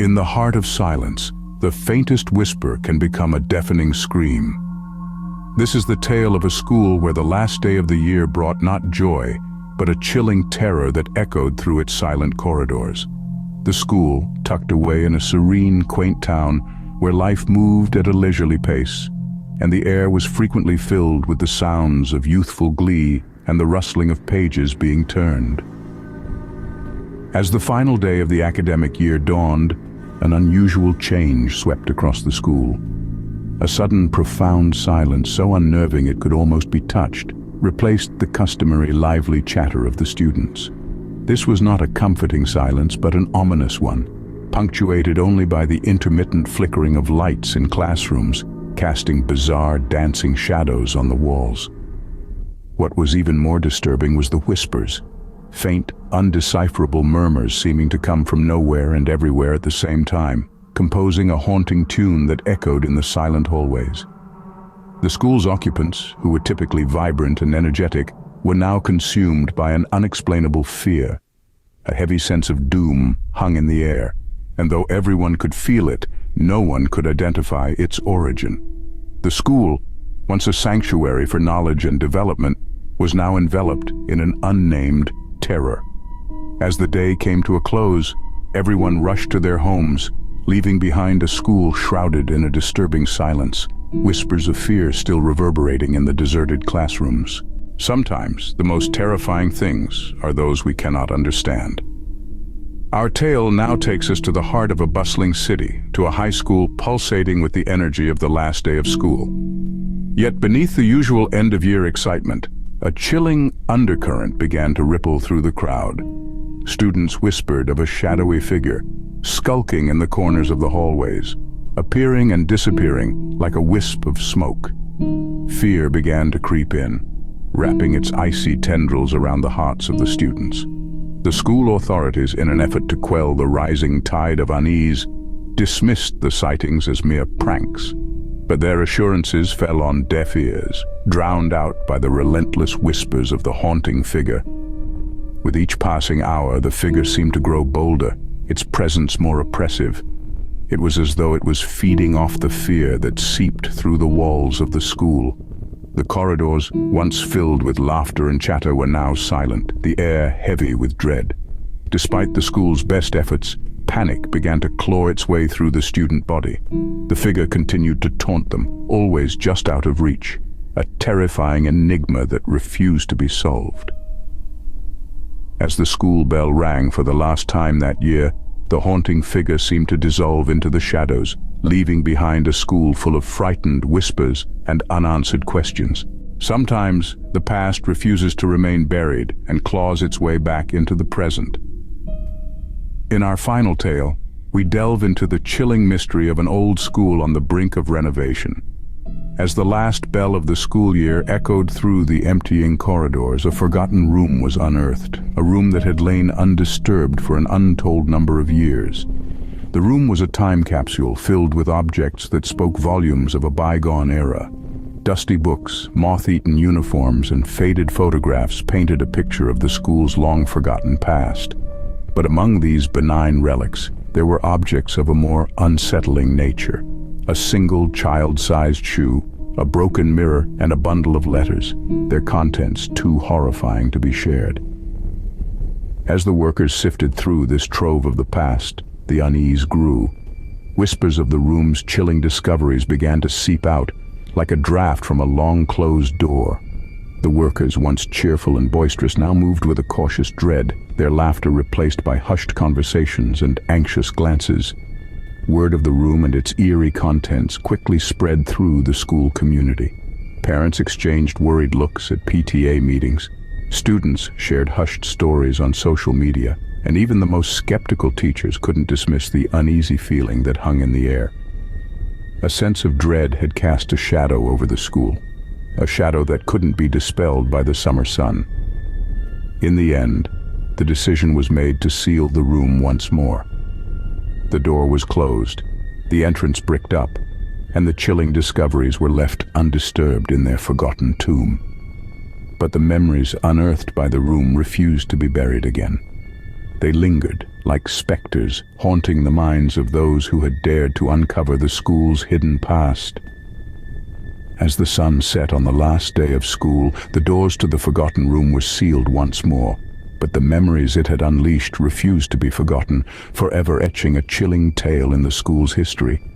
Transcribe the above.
In the heart of silence, the faintest whisper can become a deafening scream. This is the tale of a school where the last day of the year brought not joy, but a chilling terror that echoed through its silent corridors. The school, tucked away in a serene, quaint town where life moved at a leisurely pace, and the air was frequently filled with the sounds of youthful glee and the rustling of pages being turned. As the final day of the academic year dawned, an unusual change swept across the school. A sudden, profound silence, so unnerving it could almost be touched, replaced the customary lively chatter of the students. This was not a comforting silence, but an ominous one, punctuated only by the intermittent flickering of lights in classrooms, casting bizarre, dancing shadows on the walls. What was even more disturbing was the whispers, faint, undecipherable murmurs seeming to come from nowhere and everywhere at the same time, composing a haunting tune that echoed in the silent hallways. The school's occupants, who were typically vibrant and energetic, were now consumed by an unexplainable fear. A heavy sense of doom hung in the air, and though everyone could feel it, no one could identify its origin. The school, once a sanctuary for knowledge and development, was now enveloped in an unnamed terror. As the day came to a close, everyone rushed to their homes, leaving behind a school shrouded in a disturbing silence, whispers of fear still reverberating in the deserted classrooms. Sometimes the most terrifying things are those we cannot understand. Our tale now takes us to the heart of a bustling city, to a high school pulsating with the energy of the last day of school. Yet beneath the usual end-of-year excitement, a chilling undercurrent began to ripple through the crowd. Students whispered of a shadowy figure, skulking in the corners of the hallways, appearing and disappearing like a wisp of smoke. Fear began to creep in, wrapping its icy tendrils around the hearts of the students. The school authorities, in an effort to quell the rising tide of unease, dismissed the sightings as mere pranks. But their assurances fell on deaf ears, drowned out by the relentless whispers of the haunting figure. With each passing hour, the figure seemed to grow bolder, its presence more oppressive. It was as though it was feeding off the fear that seeped through the walls of the school. The corridors, once filled with laughter and chatter, were now silent, the air heavy with dread. Despite the school's best efforts, panic began to claw its way through the student body. The figure continued to taunt them, always just out of reach, a terrifying enigma that refused to be solved. As the school bell rang for the last time that year, the haunting figure seemed to dissolve into the shadows, leaving behind a school full of frightened whispers and unanswered questions. Sometimes the past refuses to remain buried and claws its way back into the present. In our final tale, we delve into the chilling mystery of an old school on the brink of renovation. As the last bell of the school year echoed through the emptying corridors, a forgotten room was unearthed, a room that had lain undisturbed for an untold number of years. The room was a time capsule filled with objects that spoke volumes of a bygone era. Dusty books, moth-eaten uniforms, and faded photographs painted a picture of the school's long-forgotten past. But among these benign relics, there were objects of a more unsettling nature. A single child-sized shoe, a broken mirror, and a bundle of letters, their contents too horrifying to be shared. As the workers sifted through this trove of the past, the unease grew. Whispers of the room's chilling discoveries began to seep out, like a draft from a long-closed door. The workers, once cheerful and boisterous, now moved with a cautious dread, their laughter replaced by hushed conversations and anxious glances. Word of the room and its eerie contents quickly spread through the school community. Parents exchanged worried looks at PTA meetings. Students shared hushed stories on social media, and even the most skeptical teachers couldn't dismiss the uneasy feeling that hung in the air. A sense of dread had cast a shadow over the school, a shadow that couldn't be dispelled by the summer sun. In the end, the decision was made to seal the room once more. The door was closed, the entrance bricked up, and the chilling discoveries were left undisturbed in their forgotten tomb. But the memories unearthed by the room refused to be buried again. They lingered, like specters haunting the minds of those who had dared to uncover the school's hidden past. As the sun set on the last day of school, the doors to the forgotten room were sealed once more, but the memories it had unleashed refused to be forgotten, forever etching a chilling tale in the school's history.